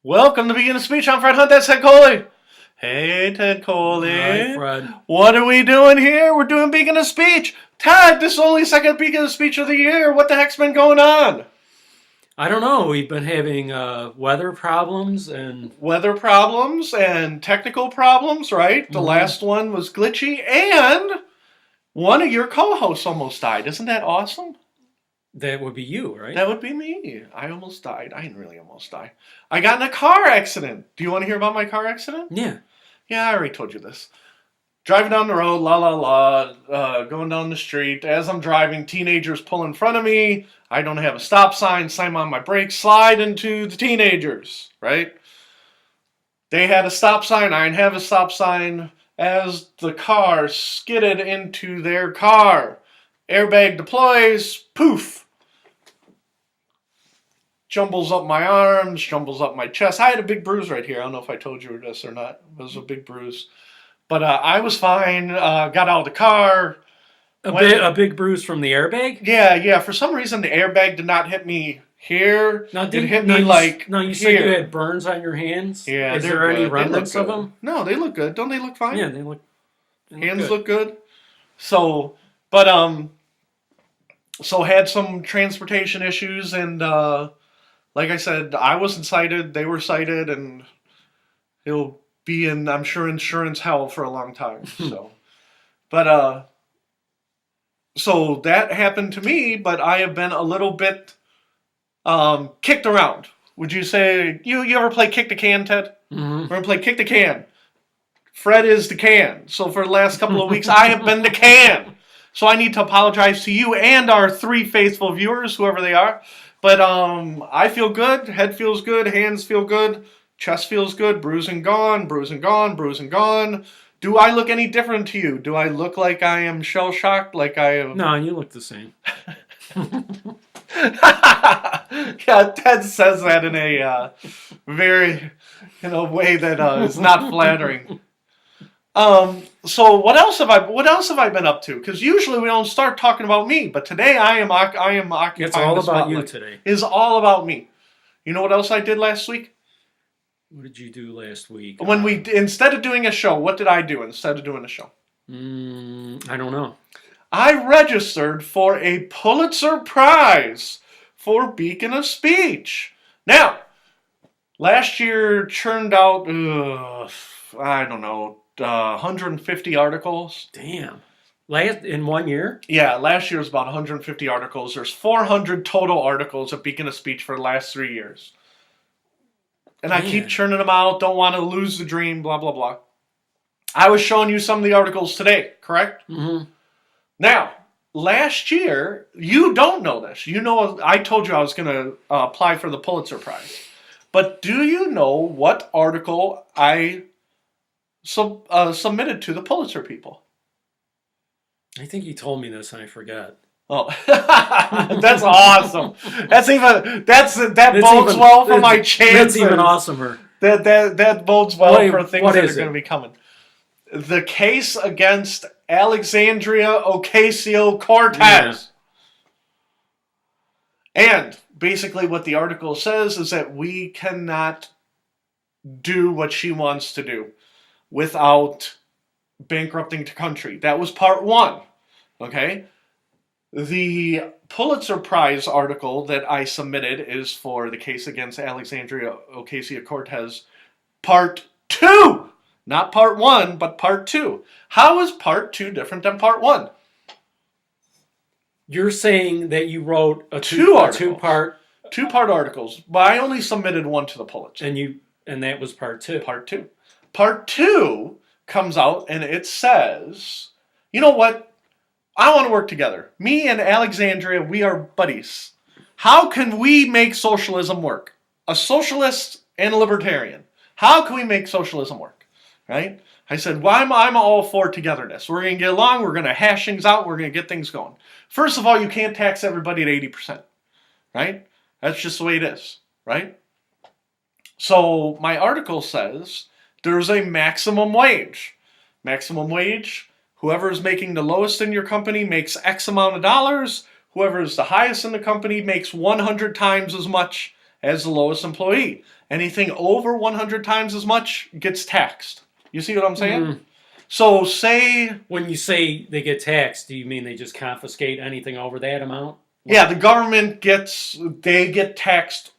Welcome to Begin a Speech. I'm Fred Hunt. That's Ted Coley. Hey, Ted Coley. Hi, Fred. What are we doing here? We're doing Begin a Speech. Ted, this is only second Begin a Speech of the year. What the heck's been going on? I don't know. We've been having weather problems and technical problems, right? The last one was glitchy, and one of your co-hosts almost died. Isn't that awesome? That would be you, right? That would be me. I almost died. I didn't really almost die. I got in a car accident. Do you want to hear about my car accident? Yeah. Yeah, I already told you this. Driving down the road, going down the street. As I'm driving, teenagers pull in front of me. I don't have a stop sign. Slam on my brakes, slide into the teenagers, right? They had a stop sign. I didn't have a stop sign. As the car skidded into their car, airbag deploys, poof. Jumbles up my arms, jumbles up my chest. I had a big bruise right here. I don't know if I told you this or not. It was a big bruise. But I was fine. Got out of the car. A big bruise from the airbag? Yeah. For some reason, the airbag did not hit me here. No, it hit me like No, you said here. you had burns on your hands? Yeah, Is there any remnants of them? No, they look good. Don't they look fine? Yeah, they look Hands good. look good. So had some transportation issues, and like I said, I wasn't cited. They were cited, and it'll be in, I'm sure, insurance hell for a long time. So that happened to me, but I have been a little bit kicked around. Would you say, you ever play kick the can, Ted? Mm-hmm. We're going to play kick the can. Fred is the can. So for the last couple of weeks, I have been the can. So I need to apologize to you and our 3 faithful viewers, whoever they are. But I feel good. Head feels good. Hands feel good. Chest feels good. Bruising gone. Bruising gone. Bruising gone. Do I look any different to you? Do I look like I am shell-shocked? Like I am... No, you look the same. Yeah, Ted says that in a way that is not flattering. So what else have I been up to? Because usually we don't start talking about me, but today I am occupying. It's all the about spotlight. you today. It's all about me. You know what else I did last week? What did you do last week? When instead of doing a show, what did I do instead of doing a show? I don't know. I registered for a Pulitzer Prize for Beacon of Speech. Now, last year churned out, I don't know, 150 articles. Damn. In 1 year? Yeah, last year was about 150 articles. There's 400 total articles at Beacon of Speech for the last 3 years. And I keep churning them out, don't want to lose the dream, blah, blah, blah. I was showing you some of the articles today, correct? Mm-hmm. Now, last year, you don't know this. You know, I told you I was going to apply for the Pulitzer Prize. But do you know what article I submitted to the Pulitzer people? I think you told me this and I forgot. Oh, that's awesome. That bodes well for my chances. That's even awesomer. That bodes well for things that are going to be coming. The case against Alexandria Ocasio-Cortez. Yeah. And basically what the article says is that we cannot do what she wants to do without bankrupting the country. That was part 1. Okay? The Pulitzer Prize article that I submitted is for the case against Alexandria Ocasio-Cortez, part 2. Not part 1, but part 2. How is part 2 different than part 1? You're saying that you wrote a two-part articles, but I only submitted one to the Pulitzer. And that was part 2. Part 2. Part 2 comes out and it says, you know what? I want to work together. Me and Alexandria, we are buddies. How can we make socialism work? A socialist and a libertarian. How can we make socialism work? Right? I said, well, I'm all for togetherness. We're going to get along. We're going to hash things out. We're going to get things going. First of all, you can't tax everybody at 80%. Right? That's just the way it is. Right? So my article says there's a maximum wage. Maximum wage, whoever is making the lowest in your company makes X amount of dollars. Whoever is the highest in the company makes 100 times as much as the lowest employee. Anything over 100 times as much gets taxed. You see what I'm saying? Mm. So say, When you say they get taxed, do you mean they just confiscate anything over that amount? yeah, the government they get taxed.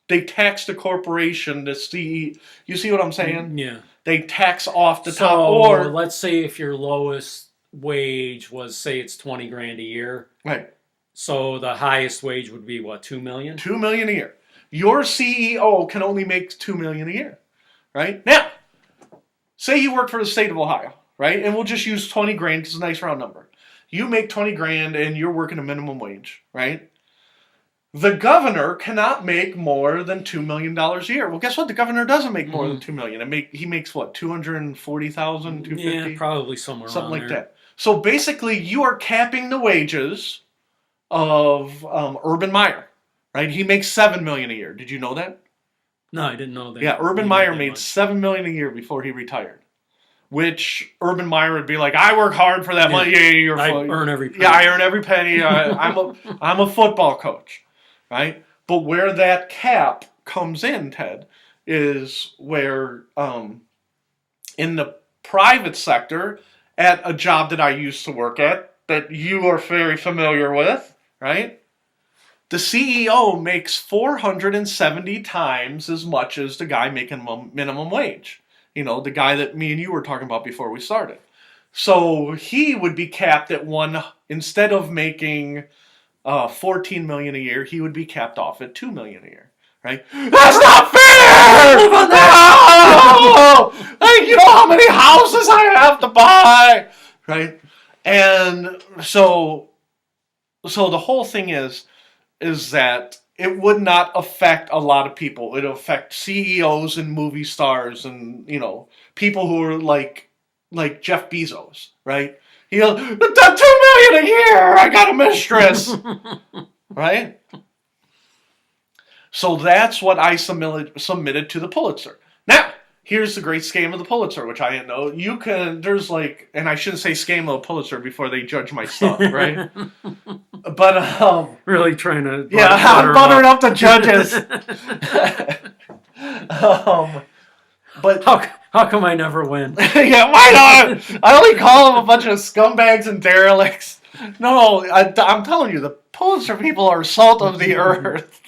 They tax the corporation, the CE. You see what I'm saying? Yeah. They tax off the top, So or let's say if your lowest wage was, say, it's 20 grand a year. right, So the highest wage would be what, 2 million? 2 million a year. Your CEO can only make 2 million a year, right? Now, say you work for the state of Ohio, right? And we'll just use 20 grand because it's a nice round number. You make 20 grand and you're working a minimum wage, right? The governor cannot make more than $2 million a year. Well, guess what? The governor doesn't make more than $2 million. He makes what, 240,000, 250? Yeah, probably somewhere Something around like there. that. So basically, you are capping the wages of Urban Meyer, right? He makes $7 million a year. Did you know that? No, I didn't know that. Yeah, Urban he Meyer that made much. $7 million a year before he retired. Which Urban Meyer would be like, I work hard for that money. Yeah, you're I earn every penny. Yeah, I earn every penny. I'm a football coach, right? But where that cap comes in, Ted, is where in the private sector, at a job that I used to work at, that you are very familiar with, right? The CEO makes 470 times as much as the guy making minimum wage. You know, the guy that me and you were talking about before we started. So he would be capped at instead of making 14 million a year, he would be capped off at 2 million a year. Right? That's not fair! No! Like, you know how many houses I have to buy? Right? And so the whole thing is that it would not affect a lot of people. It would affect CEOs and movie stars and, people who are like Jeff Bezos, right? He'll, $2 million a year, I got a mistress, right? So that's what I submitted to the Pulitzer. Now, here's the great scam of the Pulitzer, which I didn't know. And I shouldn't say scam of the Pulitzer before they judge my stuff, right? But, really trying to I'm buttering up the judges. But how come I never win? Yeah, why not? I only call them a bunch of scumbags and derelicts. No, I'm telling you, the Pulitzer people are salt of the earth.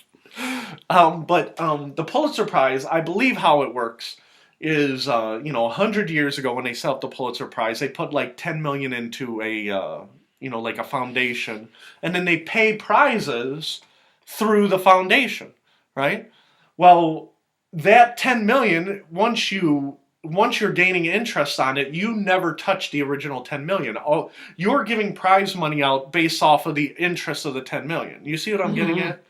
But the Pulitzer Prize, I believe how it works is, 100 years ago when they set up the Pulitzer Prize, they put like 10 million into a, like a foundation, and then they pay prizes through the foundation, right? Well, that 10 million, once you're gaining interest on it, you never touch the original 10 million. You're giving prize money out based off of the interest of the 10 million. You see what I'm getting at?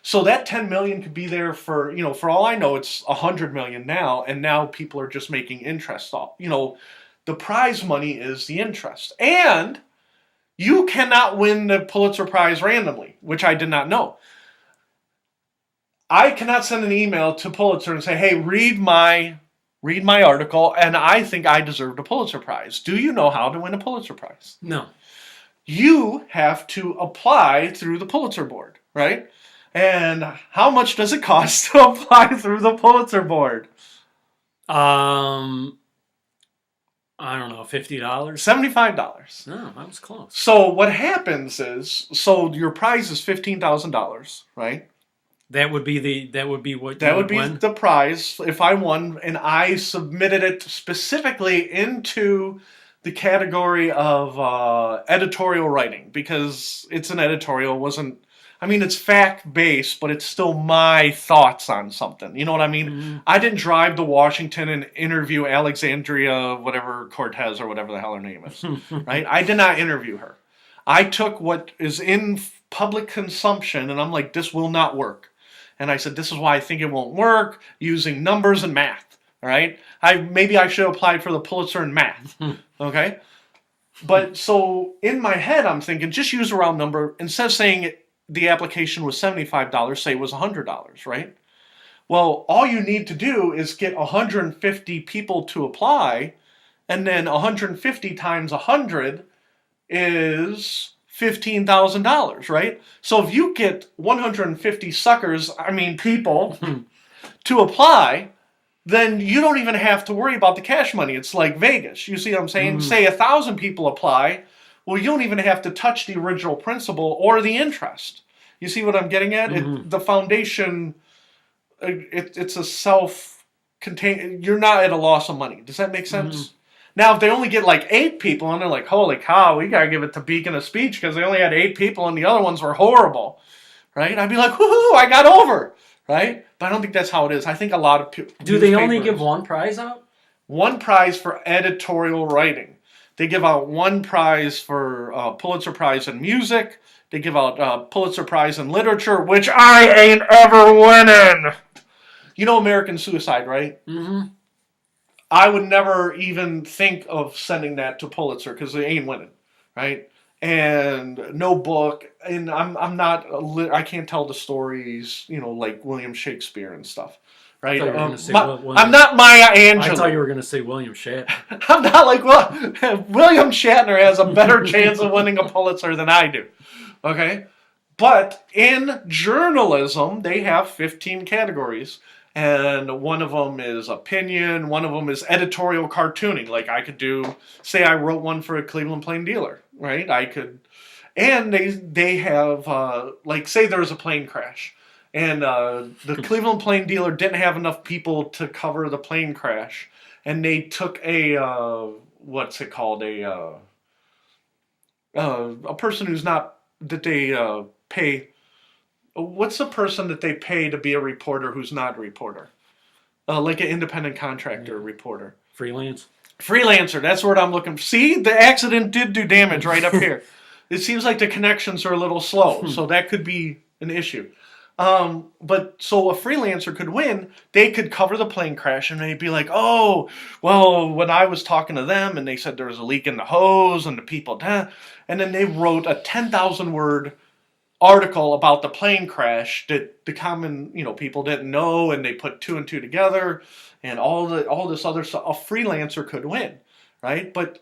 So that 10 million could be there for, for all I know, it's 100 million now, and now people are just making interest off. The prize money is the interest. And you cannot win the Pulitzer Prize randomly, which I did not know. I cannot send an email to Pulitzer and say, hey, read my article, and I think I deserve a Pulitzer Prize. Do you know how to win a Pulitzer Prize? No. You have to apply through the Pulitzer Board, right? And how much does it cost to apply through the Pulitzer Board? I don't know, $50? $75. No, that was close. So what happens is, your prize is $15,000, right? That would be what That you would be win? the prize if I won, and I submitted it specifically into the category of editorial writing, because it's an editorial. It's fact-based, but it's still my thoughts on something. You know what I mean? Mm-hmm. I didn't drive to Washington and interview Alexandria, whatever Cortez or whatever the hell her name is, right? I did not interview her. I took what is in public consumption, and I'm like, this will not work. And I said, this is why I think it won't work, using numbers and math, all right? Maybe I should have applied for the Pulitzer in math, okay? But so in my head, I'm thinking, just use a round number. Instead of saying the application was $75, say it was $100, right? Well, all you need to do is get 150 people to apply, and then 150 times 100 is $15,000, right? So if you get 150 people to apply, then you don't even have to worry about the cash money. It's like Vegas. You see what I'm saying? Say 1,000 people apply. Well, you don't even have to touch the original principal or the interest. You see what I'm getting at? The foundation, it's a self-contained. You're not at a loss of money. Does that make sense? Now, if they only get like 8 people and they're like, holy cow, we got to give it to Beacon of Speech because they only had 8 people and the other ones were horrible, right? I'd be like, woohoo, I got over, right? But I don't think that's how it is. I think a lot of people... Do they only give one prize out? One prize for editorial writing. They give out one prize for Pulitzer Prize in music. They give out Pulitzer Prize in literature, which I ain't ever winning. You know American Suicide, right? I would never even think of sending that to Pulitzer because they ain't winning, right? And no book, and I'm not, I can't tell the stories, like William Shakespeare and stuff, right? I'm not Maya Angelou. I thought you were going to say William Shatner. I'm not like, well, William Shatner has a better chance of winning a Pulitzer than I do, okay? But in journalism, they have 15 categories. And one of them is opinion. One of them is editorial cartooning. Like I could do, say I wrote one for a Cleveland Plain Dealer, right? I could, and they have, like say there's a plane crash. And the Cleveland Plain Dealer didn't have enough people to cover the plane crash. And they took a, what's it called? A person who's not, that they pay. What's the person that they pay to be a reporter who's not a reporter? Like an independent contractor reporter. Freelancer, that's the word I'm looking for. See, the accident did do damage right up here. It seems like the connections are a little slow, so that could be an issue. But so a freelancer could win, they could cover the plane crash and they'd be like, oh, well, when I was talking to them and they said there was a leak in the hose and the people, and then they wrote a 10,000 word article about the plane crash that the common people didn't know, and they put 2 and 2 together, and all this other stuff. A freelancer could win, right? But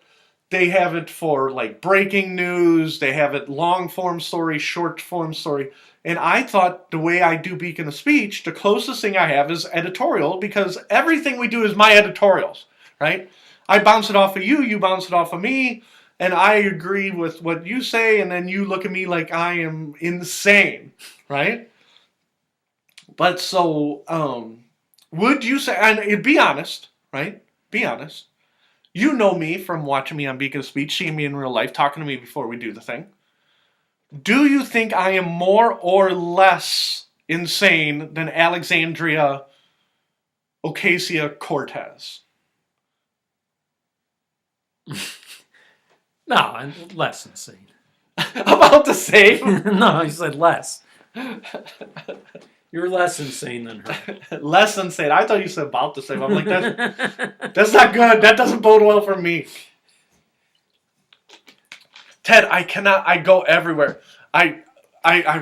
they have it for like breaking news. They have it long form story, short form story. And I thought the way I do Beacon of Speech, the closest thing I have is editorial, because everything we do is my editorials, right? I bounce it off of you, you bounce it off of me. And I agree with what you say, and then you look at me like I am insane, right? But so, would you say, and be honest, right? Be honest. You know me from watching me on Beacon of Speech, seeing me in real life, talking to me before we do the thing. Do you think I am more or less insane than Alexandria Ocasio-Cortez? No, I'm less insane. About the same? No, you said less. You're less insane than her. Less insane. I thought you said about the same. I'm like, that's not good. That doesn't bode well for me. Ted, I go everywhere. I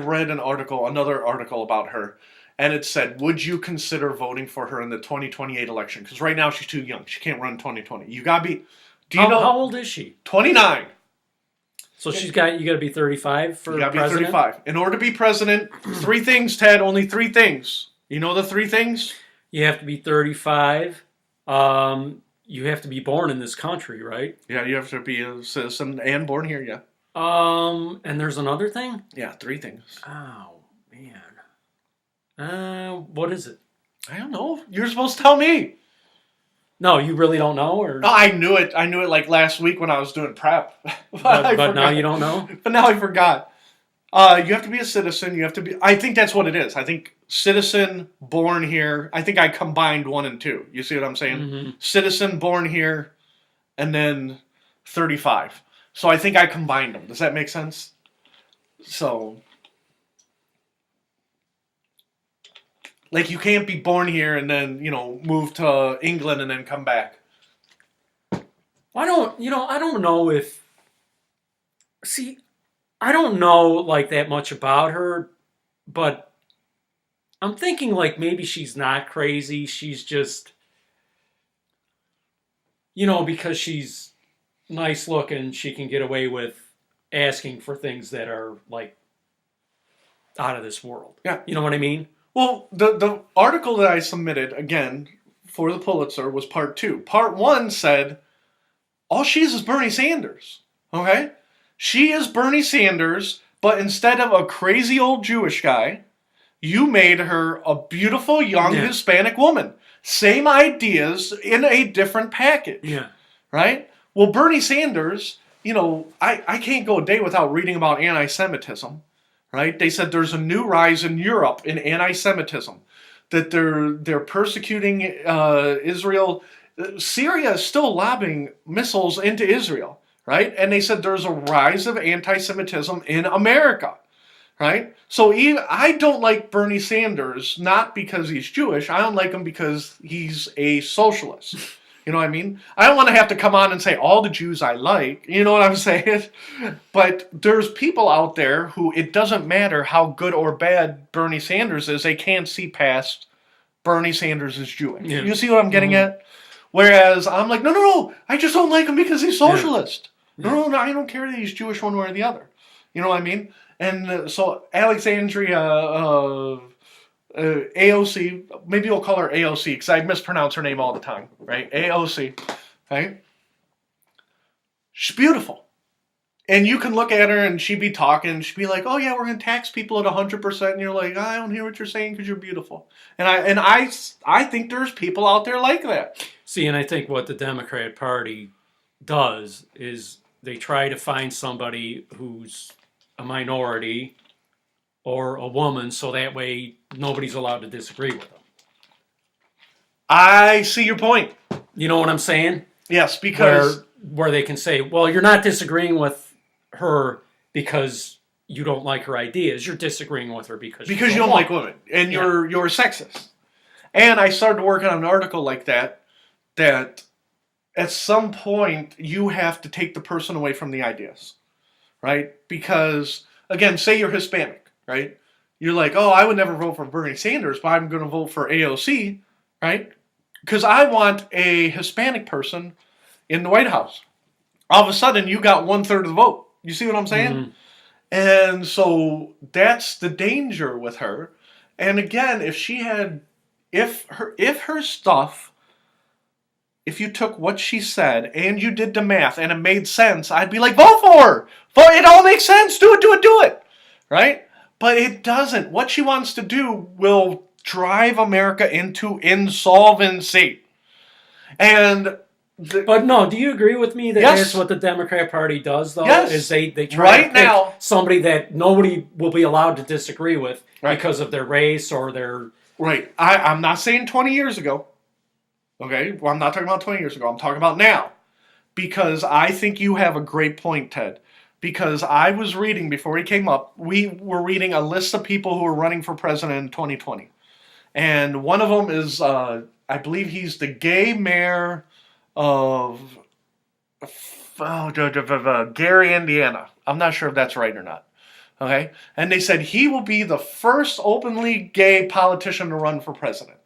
read another article about her, and it said, would you consider voting for her in the 2028 election? Because right now she's too young. She can't run 2020. You gotta be... How old is she? 29. So you got to be 35 for president? You got to be 35. In order to be president, 3 things, Ted, only 3 things. You know the 3 things? You have to be 35. You have to be born in this country, right? Yeah, you have to be a citizen and born here, yeah. And there's another thing? Yeah, 3 things. Oh, man. What is it? I don't know. You're supposed to tell me. No, you really don't know? Or? No, I knew it. I knew it like last week when I was doing prep. but now you don't know? But now I forgot. You have to be a citizen. You have to be... I think that's what it is. I think citizen, born here. I think I combined 1 and 2. You see what I'm saying? Mm-hmm. Citizen, born here, and then 35. So I think I combined them. Does that make sense? So... Like, you can't be born here and then, move to England and then come back. I don't know if... See, I don't know, like, that much about her, but I'm thinking, like, maybe she's not crazy. She's just, because she's nice looking, she can get away with asking for things that are, like, out of this world. Yeah. You know what I mean? Well, the article that I submitted, again, for the Pulitzer was part two. Part one said, all she is Bernie Sanders. Okay? She is Bernie Sanders, but instead of a crazy old Jewish guy, you made her a beautiful young Yeah. Hispanic woman. Same ideas in a different package. Yeah. Right? Well, Bernie Sanders, I can't go a day without reading about anti-Semitism. Right? They said there's a new rise in Europe in anti-Semitism, that they're persecuting Israel. Syria is still lobbing missiles into Israel, right? And they said there's a rise of anti-Semitism in America, right? So I don't like Bernie Sanders, not because he's Jewish. I don't like him because he's a socialist. You know what I mean? I don't want to have to come on and say all the Jews I like. You know what I'm saying? But there's people out there who it doesn't matter how good or bad Bernie Sanders is, they can't see past Bernie Sanders is Jewish. Yeah. You see what I'm getting at? Whereas I'm like, no, I just don't like him because he's socialist. Yeah. No, I don't care that he's Jewish one way or the other. You know what I mean? And so Alexandria AOC, maybe we'll call her AOC because I mispronounce her name all the time, right? AOC, right? She's beautiful. And you can look at her and she'd be talking, she'd be like, oh yeah, we're going to tax people at 100%. And you're like, I don't hear what you're saying because you're beautiful. And I think there's people out there like that. See, and I think what the Democrat Party does is they try to find somebody who's a minority or a woman, so that way nobody's allowed to disagree with them. I see your point. You know what I'm saying? Yes, because where they can say, well, you're not disagreeing with her because you don't like her ideas. You're disagreeing with her because you don't like women and you're sexist. And I started working on an article like that at some point you have to take the person away from the ideas, right? Because again, say you're Hispanic, right? You're like, oh, I would never vote for Bernie Sanders, but I'm going to vote for AOC, right? Because I want a Hispanic person in the White House. All of a sudden, you got 1/3 of the vote. You see what I'm saying? Mm-hmm. And so that's the danger with her. And again, if her stuff, if you took what she said and you did the math and it made sense, I'd be like, vote for her. It all makes sense. Do it. Right? But it doesn't. What she wants to do will drive America into insolvency. But no, do you agree with me that yes. That's what the Democrat Party does, though? Yes. Is they try to pick somebody that nobody will be allowed to disagree with because of their race or their... Right. I'm not saying 20 years ago. Okay? Well, I'm not talking about 20 years ago. I'm talking about now. Because I think you have a great point, Ted. Because I was reading, before he came up, we were reading a list of people who are running for president in 2020. And one of them is, I believe he's the gay mayor of Gary, Indiana. I'm not sure if that's right or not. Okay? And they said he will be the first openly gay politician to run for president.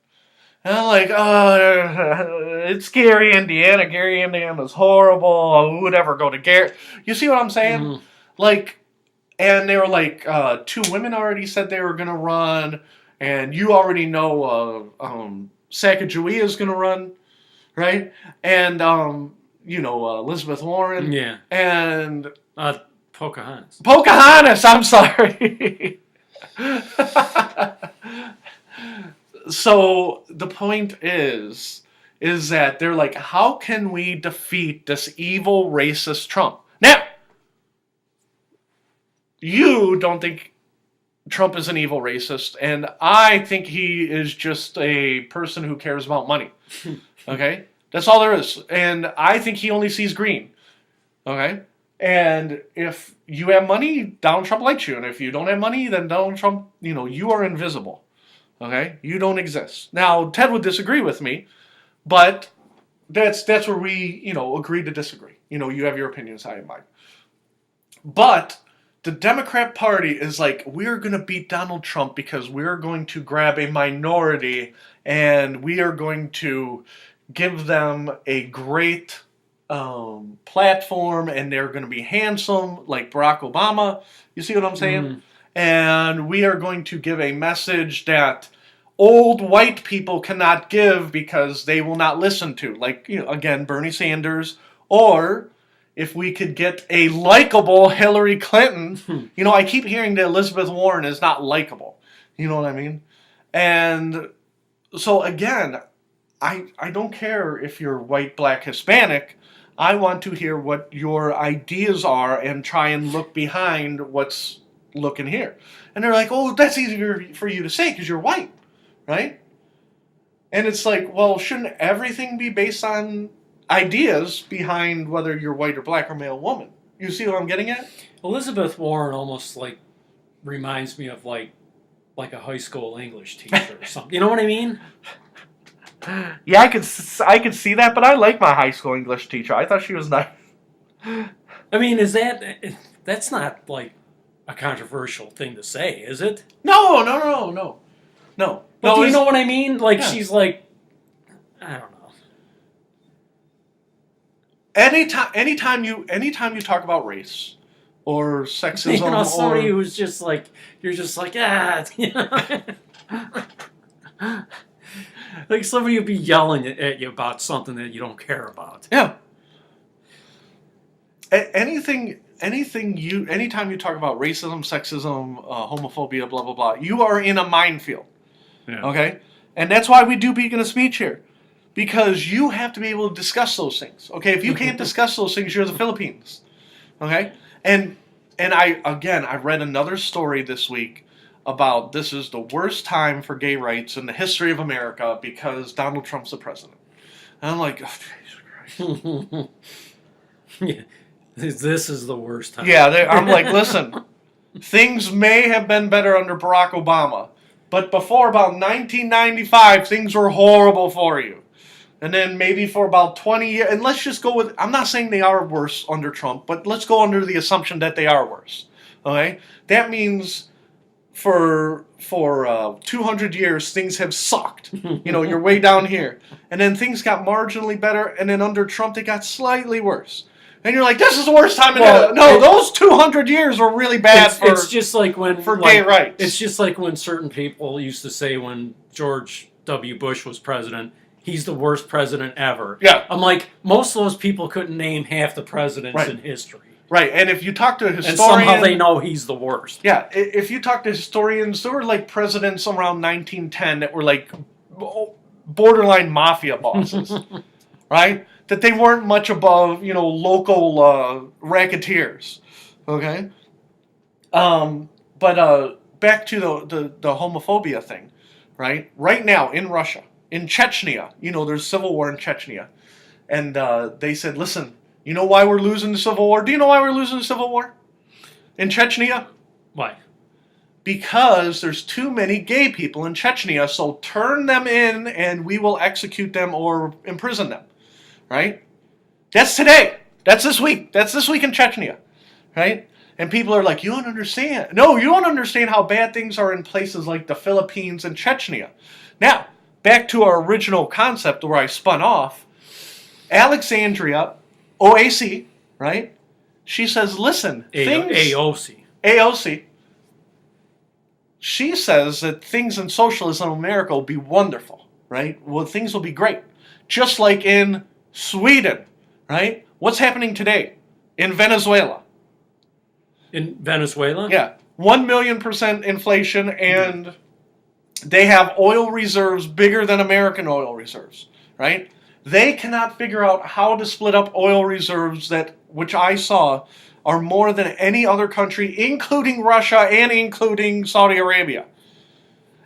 And I'm like, oh, it's Gary, Indiana. Gary, Indiana's horrible. Who would ever go to Gary? You see what I'm saying? Mm-hmm. Like, and they were like, 2 women already said they were going to run. And you already know Sacagawea is going to run, right? And, Elizabeth Warren. Yeah. And... Pocahontas. Pocahontas, I'm sorry. So the point is that they're like, how can we defeat this evil racist Trump? Now, you don't think Trump is an evil racist, and I think he is just a person who cares about money. Okay? That's all there is. And I think he only sees green. Okay? And if you have money, Donald Trump likes you. And if you don't have money, then Donald Trump, you are invisible. Okay? You don't exist. Now, Ted would disagree with me, but that's where we, agree to disagree. You have your opinions, I have mine. But the Democrat Party is like, we're going to beat Donald Trump because we're going to grab a minority and we are going to give them a great platform and they're going to be handsome like Barack Obama. You see what I'm saying? Mm. And we are going to give a message that old white people cannot give because they will not listen to. Like, again, Bernie Sanders, or if we could get a likable Hillary Clinton. I keep hearing that Elizabeth Warren is not likable. You know what I mean? And so again, I don't care if you're white, black, Hispanic. I want to hear what your ideas are and try and look behind what's looking here. And they're like, oh, that's easier for you to say because you're white, right? And it's like, well, shouldn't everything be based on ideas behind whether you're white or black or male or woman? You see what I'm getting at? Elizabeth Warren almost like reminds me of like a high school English teacher or something. You know what I mean? Yeah, I could see that, but I like my high school English teacher. I thought she was nice. I mean, that's not like a controversial thing to say, is it? No. But do you know what I mean? Like, yeah. She's like, I don't know. Anytime you talk about race or sexism, somebody who's just like, you're just like, like somebody would be yelling at you about something that you don't care about. Yeah. Anytime you talk about racism, sexism, homophobia, blah blah blah, you are in a minefield. Yeah. Okay, and that's why we do Beacon of Speech here, because you have to be able to discuss those things. Okay, if you can't discuss those things, you're the Philippines. Okay, and I read another story this week about this is the worst time for gay rights in the history of America because Donald Trump's the president. And I'm like, oh, Jesus Christ. Yeah, this is the worst time. Yeah, I'm like, listen, things may have been better under Barack Obama, but before about 1995, things were horrible for you. And then maybe for about 20 years, and let's just go with, I'm not saying they are worse under Trump, but let's go under the assumption that they are worse. Okay? That means for 200 years, things have sucked. You're way down here. And then things got marginally better, and then under Trump, they got slightly worse. And you're like, this is the worst time in history. No, those 200 years were really bad it's just like when for gay rights. It's just like when certain people used to say when George W. Bush was president, he's the worst president ever. Yeah. I'm like, most of those people couldn't name half the presidents in history. Right, and if you talk to a historian... And somehow they know he's the worst. Yeah, if you talk to historians, there were like presidents around 1910 that were like borderline mafia bosses, right? That they weren't much above, local racketeers, okay? But back to the homophobia thing, right? Right now in Russia, in Chechnya, there's civil war in Chechnya, and they said, listen, you know why we're losing the civil war? Do you know why we're losing the civil war in Chechnya? Why? Because there's too many gay people in Chechnya, so turn them in and we will execute them or imprison them. Right? That's today. That's this week. That's this week in Chechnya. Right? And people are like, you don't understand. No, you don't understand how bad things are in places like the Philippines and Chechnya. Now, back to our original concept where I spun off. Alexandria, OAC, right? She says, listen, AOC. She says that things in socialism in America will be wonderful, right? Well, things will be great. Just like in Sweden, right? What's happening today in Venezuela? In Venezuela? Yeah. 1,000,000% inflation, and they have oil reserves bigger than American oil reserves, right? They cannot figure out how to split up oil reserves which I saw are more than any other country, including Russia and including Saudi Arabia.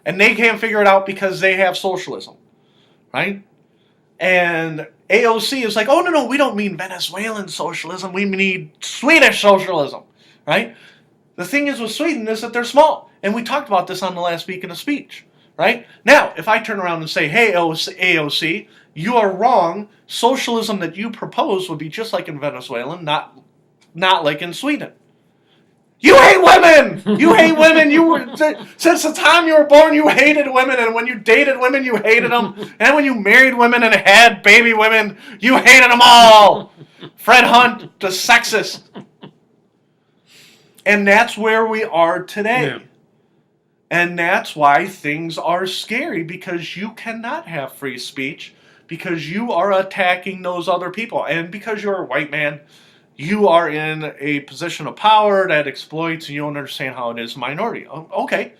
And they can't figure it out because they have socialism, right? And AOC is like, oh, no, we don't mean Venezuelan socialism. We need Swedish socialism, right? The thing is with Sweden is that they're small. And we talked about this on the last Beacon of Speech, right? Now, if I turn around and say, hey, AOC, you are wrong. Socialism that you propose would be just like in Venezuela, not like in Sweden. You hate women! You hate women! Since the time you were born, you hated women, and when you dated women, you hated them. And when you married women and had baby women, you hated them all! Fred Hunt, the sexist. And that's where we are today. Yeah. And that's why things are scary, because you cannot have free speech, because you are attacking those other people. And because you're a white man, you are in a position of power that exploits, and you don't understand how it is a minority. Okay,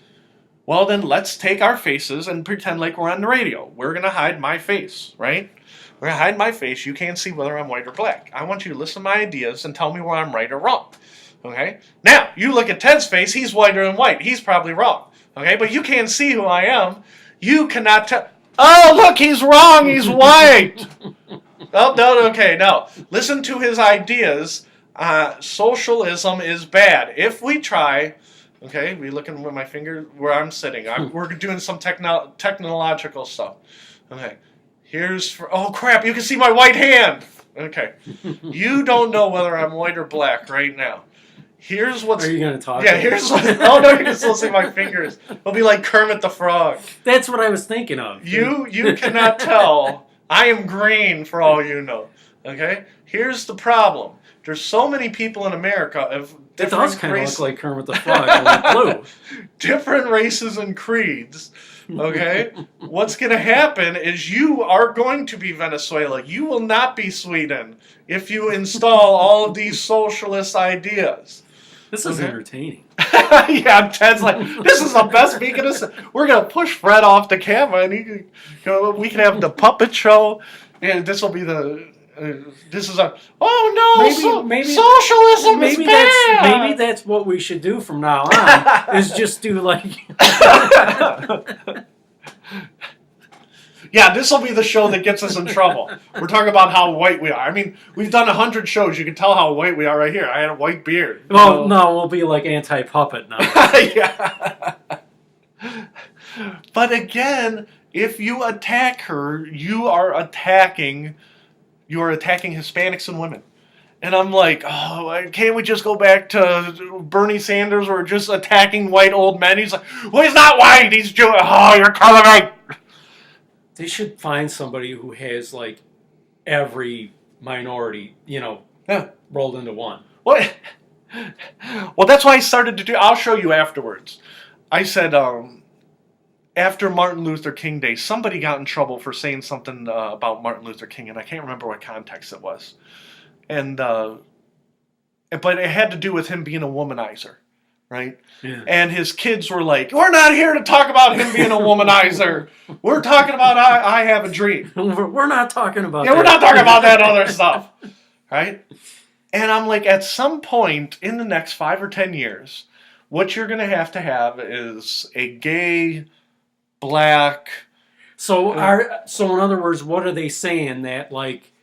well then let's take our faces and pretend like we're on the radio. We're going to hide my face, right? We're going to hide my face. You can't see whether I'm white or black. I want you to listen to my ideas and tell me where I'm right or wrong. Okay? Now, you look at Ted's face. He's whiter than white. He's probably wrong. Okay? But you can't see who I am. You cannot tell. Oh, look, he's wrong. He's white. Oh, no, okay, no. Listen to his ideas. Socialism is bad. If we try, okay, we looking with my finger where I'm sitting. We're doing some technological stuff. Okay, oh crap, you can see my white hand. Okay, you don't know whether I'm white or black right now. Here's what's... Are you going to talk? Yeah, here's what... Oh, no, you can still see my fingers. It'll be like Kermit the Frog. That's what I was thinking of. You cannot tell. I am green for all you know. Okay? Here's the problem. There's so many people in America of different races. It does kind of look like Kermit the Frog, only blue. Different races and creeds. Okay? What's going to happen is you are going to be Venezuela. You will not be Sweden if you install all of these socialist ideas. This is entertaining. Yeah, Ted's like, this is the best beacon of... We're going to push Fred off the camera, and we can have the puppet show, and this will be the... this is a... Oh, no, maybe socialism is bad! Maybe that's what we should do from now on, is just do like... Yeah, this will be the show that gets us in trouble. We're talking about how white we are. I mean, we've done 100 shows. You can tell how white we are right here. I had a white beard. Well, no, we'll be like anti-puppet now. Yeah. But again, if you attack her, you are attacking Hispanics and women. And I'm like, oh, can't we just go back to Bernie Sanders, or just attacking white old men? He's like, well, he's not white. He's Jewish. Oh, you're colorblind. They should find somebody who has, like, every minority, rolled into one. What? Well, that's why I started to do... I'll show you afterwards. I said, after Martin Luther King Day, somebody got in trouble for saying something about Martin Luther King, and I can't remember what context it was. And, but it had to do with him being a womanizer, right? Yeah. And his kids were like, we're not here to talk about him being a womanizer. We're talking about I have a dream. We're not talking about we're not talking about that other stuff. Right? And I'm like, at some point in the next 5 or 10 years, what you're going to have is a gay, black... So in other words, what are they saying? That, like,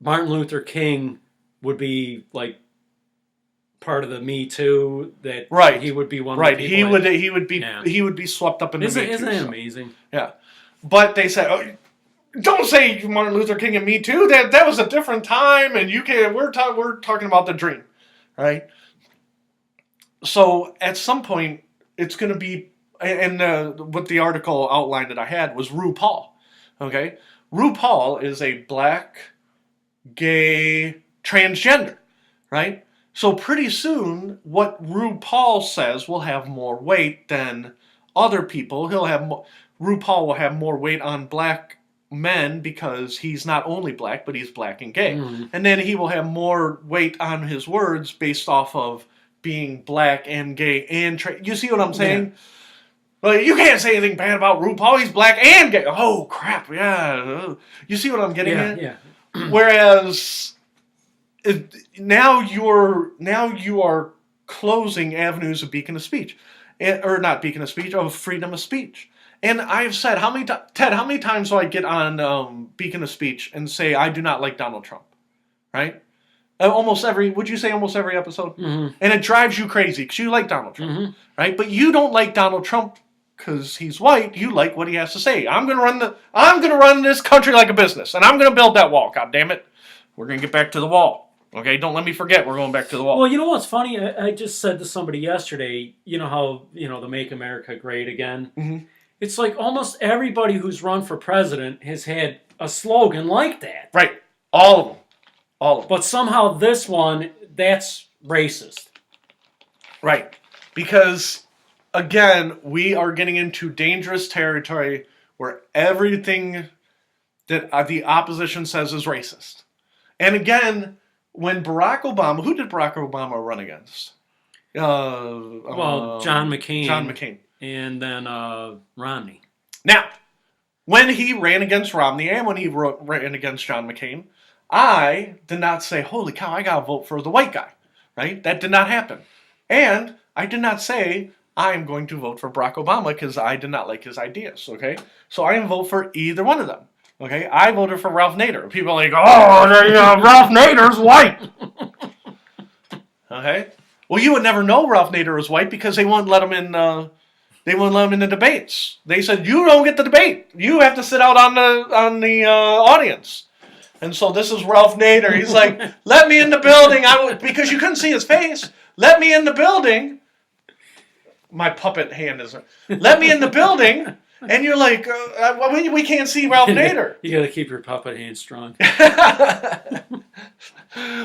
Martin Luther King would be, like, part of the Me Too, that right. He would be one of the people. He would be swept up in the Me Too. Isn't that amazing? Yeah. But they said, don't say Martin Luther King and Me Too. That was a different time, and we're talking about the dream, right? So at some point, it's going to be, and what the article outline that I had was RuPaul. Okay, RuPaul is a black, gay, transgender, right? So pretty soon, what RuPaul says will have more weight than other people. RuPaul will have more weight on black men because he's not only black, but he's black and gay. Mm. And then he will have more weight on his words based off of being black and gay and you see what I'm saying? Yeah. Well, you can't say anything bad about RuPaul. He's black and gay. Oh crap! Yeah, you see what I'm getting at? Yeah. Whereas. Now you are closing avenues of freedom of speech. And I've said, Ted, how many times do I get on beacon of speech and say I do not like Donald Trump, right? Would you say almost every episode? Mm-hmm. And it drives you crazy because you like Donald Trump, mm-hmm. right? But you don't like Donald Trump because he's white. You like what he has to say. I'm gonna run this country like a business, and I'm gonna build that wall. God damn it, we're gonna get back to the wall. Okay, don't let me forget we're going back to the wall. Well, you know what's funny? I just said to somebody yesterday, you know how, the Make America Great Again? Mm-hmm. It's like almost everybody who's run for president has had a slogan like that. Right. All of them. But somehow this one, that's racist. Right. Because, again, we are getting into dangerous territory where everything that the opposition says is racist. And again, when Barack Obama, who did Barack Obama run against? John McCain. John McCain. And then Romney. Now, when he ran against Romney and when he ran against John McCain, I did not say, holy cow, I got to vote for the white guy, right? That did not happen. And I did not say, I'm going to vote for Barack Obama because I did not like his ideas, okay? So I didn't vote for either one of them, okay? I voted for Ralph Nader. People are like, Ralph Nader's white. Okay? Well, you would never know Ralph Nader was white because they wouldn't let him in. They wouldn't let him in the debates. They said, you don't get the debate. You have to sit out on the audience. And so this is Ralph Nader. He's like, let me in the building. Because you couldn't see his face. Let me in the building. My puppet hand is. Let me in the building. And you're like, we can't see Ralph Nader. You got to keep your puppet hand strong.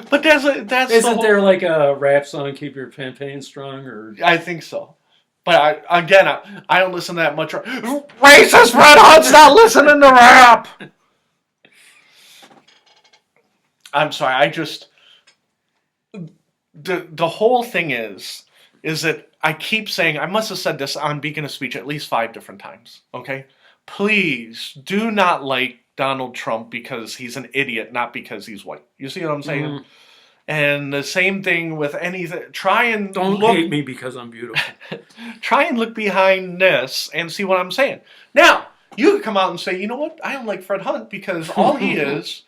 But that's isn't there like a rap song, "Keep Your Campaign Strong"? Or I think so. But I don't listen to that much. Racist Red Hot's not listening to rap. I'm sorry. I just the whole thing is that I keep saying, I must have said this on Beacon of Speech at least 5 different times. Okay, please do not like Donald Trump because he's an idiot, not because he's white. You see what I'm saying? Mm. And the same thing with anything. Don't hate me because I'm beautiful. Try and look behind this and see what I'm saying. Now, you could come out and say, you know what? I don't like Fred Hunt because all he is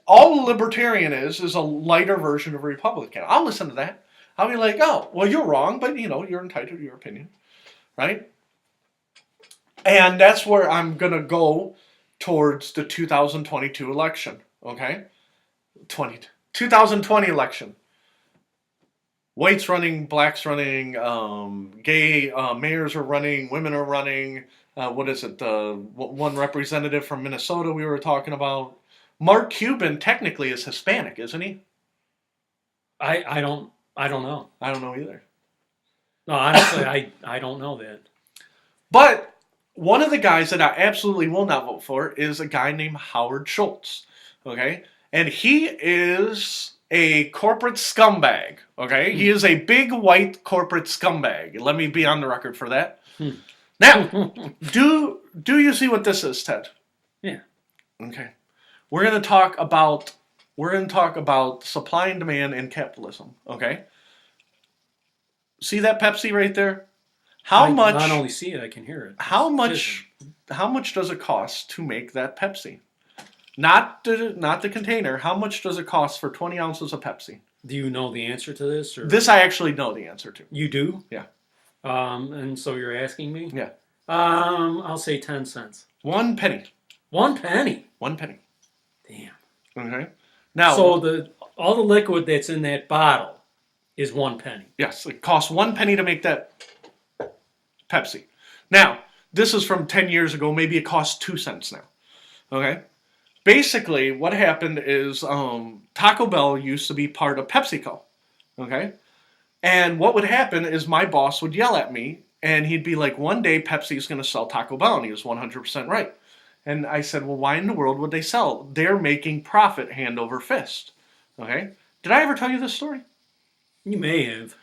all a libertarian is a lighter version of a Republican. I'll listen to that. I'll be like, oh, well, you're wrong, but you're entitled to your opinion, right? And that's where I'm gonna go towards the 2022 election. Okay, 2020 election. Whites running, blacks running, gay mayors are running, women are running. What is it? The one representative from Minnesota we were talking about. Mark Cuban technically is Hispanic, isn't he? I don't know. I don't know either. No, honestly, I don't know that. But one of the guys that I absolutely will not vote for is a guy named Howard Schultz. Okay, and he is a corporate scumbag. Okay, he is a big white corporate scumbag. Let me be on the record for that. Now, do you see what this is, Ted? Yeah. Okay. We're going to talk about supply and demand and capitalism. Okay. See that Pepsi right there? How much? Not only see it, I can hear it. How much does it cost to make that Pepsi? Not the container. How much does it cost for 20 ounces of Pepsi? Do you know the answer to this? Or? This I actually know the answer to. You do? Yeah. And so you're asking me? Yeah. I'll say 10 cents. 1 penny. 1 penny? 1 penny. Damn. Okay. Now. So all the liquid that's in that bottle is 1 penny. Yes, it costs 1 penny to make that Pepsi. Now, this is from 10 years ago. Maybe it costs 2 cents now. Okay. Basically, what happened is Taco Bell used to be part of PepsiCo. Okay. And what would happen is my boss would yell at me, and he'd be like, one day Pepsi's going to sell Taco Bell, and he was 100% right. And I said, well, why in the world would they sell? They're making profit hand over fist. Okay? Did I ever tell you this story? You may have.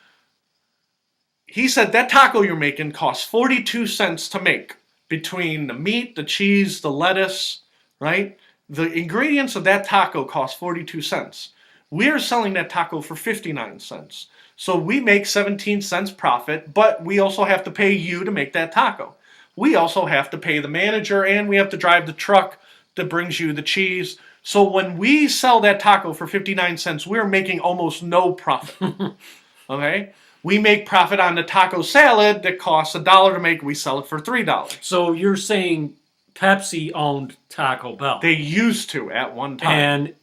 He said, that taco you're making costs 42 cents to make between the meat, the cheese, the lettuce, right? The ingredients of that taco cost 42 cents. We're selling that taco for 59 cents. So we make 17 cents profit, but we also have to pay you to make that taco. We also have to pay the manager, and we have to drive the truck that brings you the cheese. So when we sell that taco for 59 cents, we're making almost no profit. Okay? We make profit on the taco salad that costs $1 to make. We sell it for $3. So you're saying Pepsi owned Taco Bell. They used to at one time. And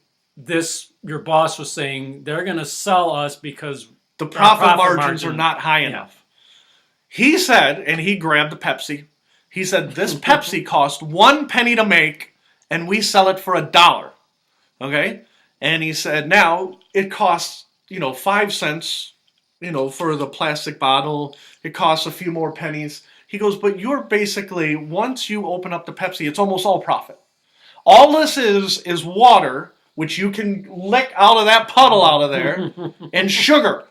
your boss was saying they're going to sell us because the profit margins are not high enough. He said, and he grabbed the Pepsi. He said, this Pepsi cost 1 penny to make, and we sell it for $1. Okay? And he said, now it costs, 5 cents for the plastic bottle, it costs a few more pennies. He goes, but you're basically, once you open up the Pepsi, it's almost all profit. All this is water, which you can lick out of that puddle out of there, and sugar.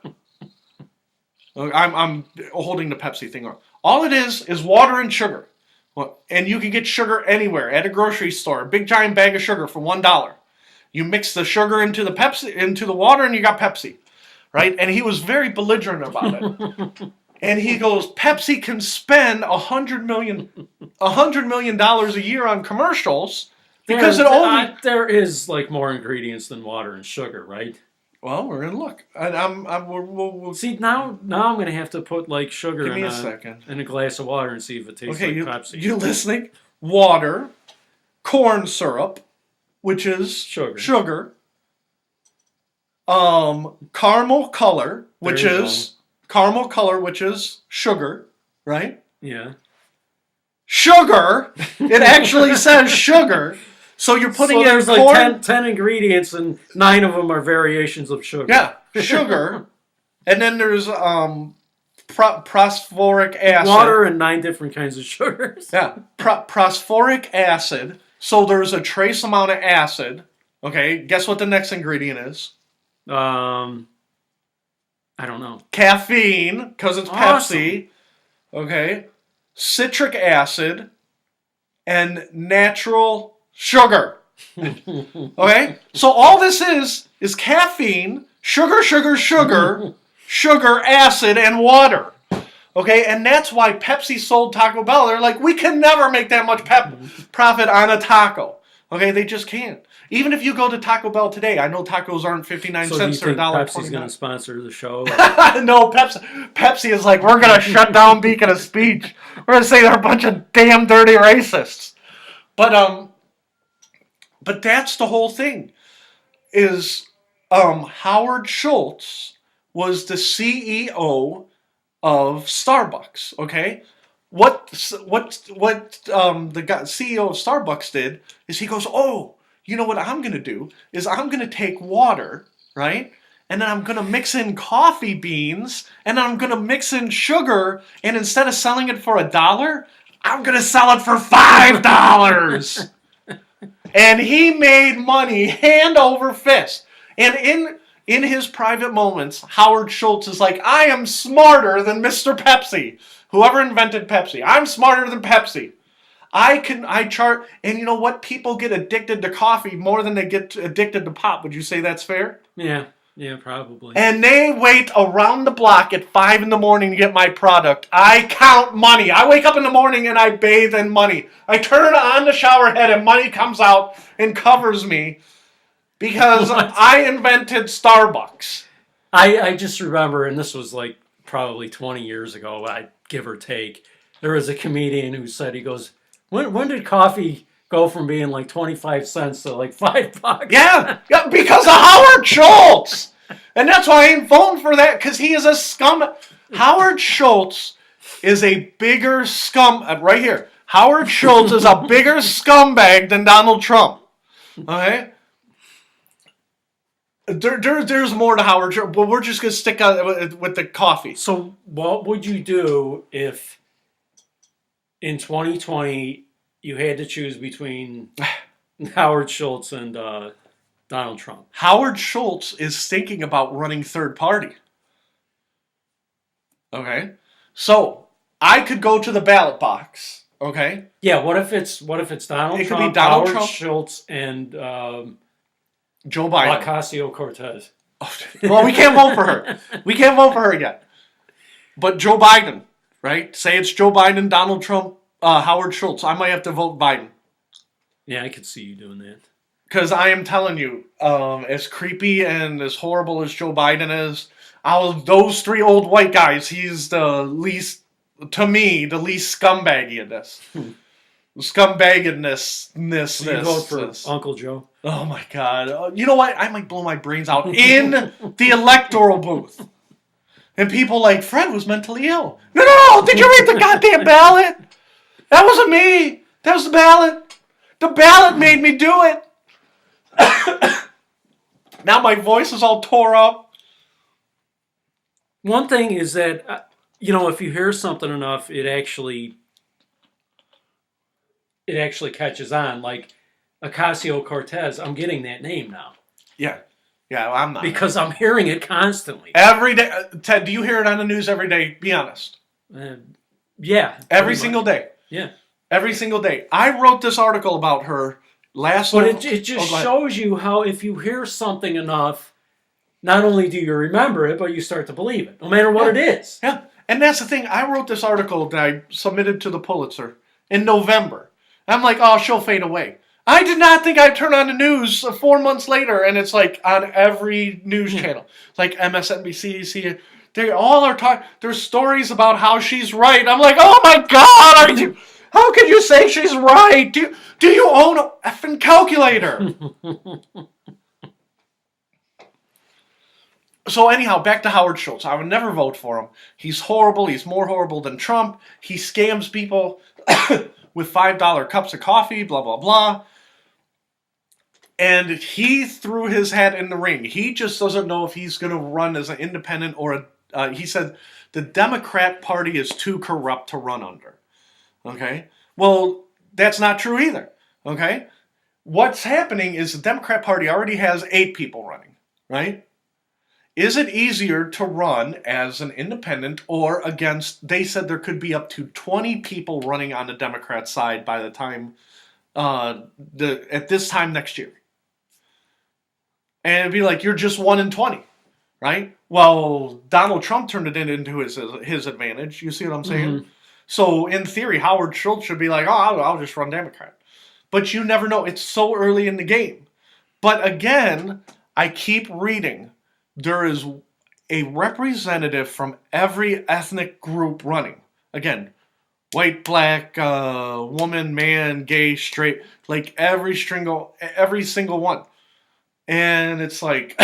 I'm holding the Pepsi thing on. All it is water and sugar. And you can get sugar anywhere, at a grocery store, a big giant bag of sugar for $1. You mix the sugar into the water, and you got Pepsi, right? And he was very belligerent about it. And he goes, Pepsi can spend $100 million a year on commercials because there is like more ingredients than water and sugar, right? Well, we're gonna look. We'll see now. I'm gonna have to put like sugar in a glass of water and see if it tastes like Pepsi. You listening? Water, corn syrup, which is sugar. Caramel color, which is sugar, right? Yeah. Sugar. It actually says sugar. So you're putting in there's corn. Like 10 ingredients, and 9 of them are variations of sugar. Yeah, sugar. And then there's phosphoric acid. Water and 9 different kinds of sugars. Yeah, phosphoric acid. So there's a trace amount of acid. Okay, guess what the next ingredient is? I don't know. Caffeine, because it's awesome. Pepsi. Okay. Citric acid and natural sugar. Okay? So all this is caffeine, sugar, acid, and water. Okay? And that's why Pepsi sold Taco Bell. They're like, we can never make that much profit on a taco. Okay? They just can't. Even if you go to Taco Bell today, I know tacos aren't 59 cents or $1.29. Pepsi's going to sponsor the show? No, Pepsi is like, we're going to shut down Beacon of Speech. We're going to say they're a bunch of damn dirty racists. But that's the whole thing. Is Howard Schultz was the CEO of Starbucks. Okay, what the CEO of Starbucks did is he goes, oh, you know what I'm going to do is I'm going to take water, right? And then I'm going to mix in coffee beans, and then I'm going to mix in sugar, and instead of selling it for $1, I'm going to sell it for $5. And he made money hand over fist. And in his private moments, Howard Schultz is like, I am smarter than Mr. Pepsi. Whoever invented Pepsi. I'm smarter than Pepsi. I chart, and you know what? People get addicted to coffee more than they get addicted to pop. Would you say that's fair? Yeah, probably. And they wait around the block at 5 a.m. to get my product. I count money. I wake up in the morning and I bathe in money. I turn on the shower head and money comes out and covers me because I invented Starbucks. I just remember, and this was like probably 20 years ago, give or take, there was a comedian who said, he goes, When did coffee go from being like 25 cents to like $5? Yeah, because of Howard Schultz. And that's why I ain't voting for that, because he is a scum. Howard Schultz is a bigger right here. Howard Schultz is a bigger scumbag than Donald Trump. Okay? There's more to Howard Schultz, but we're just going to stick with the coffee. So what would you do if in 2020 you had to choose between Howard Schultz and Donald Trump? Howard Schultz is thinking about running third party. Okay? So, I could go to the ballot box. Okay? Yeah, what if it's Donald Trump, could be Donald Howard Trump, Schultz, and Joe Biden. Ocasio-Cortez. Well, we can't vote for her. We can't vote for her yet. But Joe Biden, right? Say it's Joe Biden, Donald Trump, Howard Schultz. I might have to vote Biden. Yeah, I could see you doing that. Because I am telling you, as creepy and as horrible as Joe Biden is, out of those 3 old white guys, he's the least, to me, the least scumbaggy of this. Scumbaggedness. You vote for Uncle Joe? Oh my God. You know what? I might blow my brains out in the electoral booth. And people like, Fred was mentally ill. No, did you read the goddamn ballot? That wasn't me. That was the ballot. The ballot made me do it. Now my voice is all tore up. One thing is that if you hear something enough, it actually catches on. Like Ocasio-Cortez, I'm getting that name now Yeah. Yeah, I'm not. because I'm hearing it constantly. Every day. Ted, do you hear it on the news every day? Be honest. Yeah, Every single day. Yeah. Every single day. I wrote this article about her last But November. it just shows you how if you hear something enough, not only do you remember it, but you start to believe it, no matter what it is. Yeah. And that's the thing. I wrote this article that I submitted to the Pulitzer in November. I'm like, oh, she'll fade away. I did not think I'd turn on the news 4 months later, and it's like on every news channel, like MSNBC, CNN. They all are talking. There's stories about how she's right. I'm like, oh my God, how can you say she's right? Do you own a effing calculator? So anyhow, back to Howard Schultz. I would never vote for him. He's horrible. He's more horrible than Trump. He scams people with $5 cups of coffee, blah, blah, blah. And he threw his hat in the ring. He just doesn't know if he's going to run as an independent or he said the Democrat Party is too corrupt to run under. Okay? Well, that's not true either. Okay? What's happening is the Democrat Party already has 8 people running, right? Is it easier to run as an independent or against, they said there could be up to 20 people running on the Democrat side by the time, at this time next year. And it'd be like, you're just 1 in 20, right? Well, Donald Trump turned it into his advantage. You see what I'm saying? Mm-hmm. So in theory, Howard Schultz should be like, oh, I'll just run Democrat. But you never know. It's so early in the game. But again, I keep reading. There is a representative from every ethnic group running. Again, white, black, woman, man, gay, straight, like every single one. And it's like,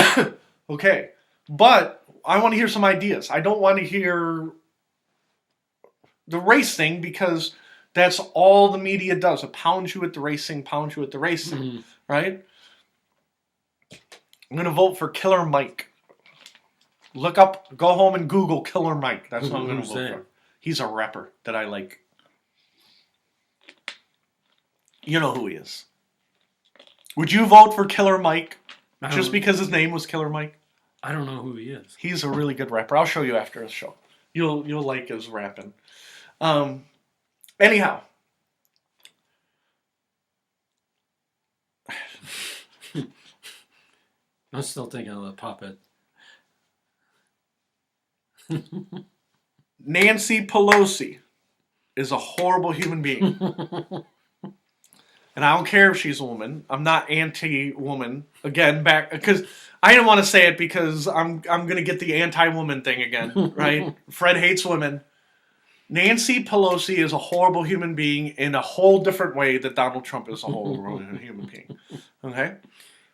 okay. But I want to hear some ideas. I don't want to hear the race thing because that's all the media does. It pounds you at the racing, right? I'm going to vote for Killer Mike. Go home and Google Killer Mike. That's what I'm going to vote for. He's a rapper that I like. You know who he is. Would you vote for Killer Mike just because his name was Killer Mike? I don't know who he is. He's a really good rapper. I'll show you after the show. You'll like his rapping. Anyhow. I'm still thinking of the puppet. Nancy Pelosi is a horrible human being. And I don't care if she's a woman. I'm not anti-woman. Again, because I didn't want to say it because I'm going to get the anti-woman thing again, right? Fred hates women. Nancy Pelosi is a horrible human being in a whole different way that Donald Trump is a horrible human being. Okay?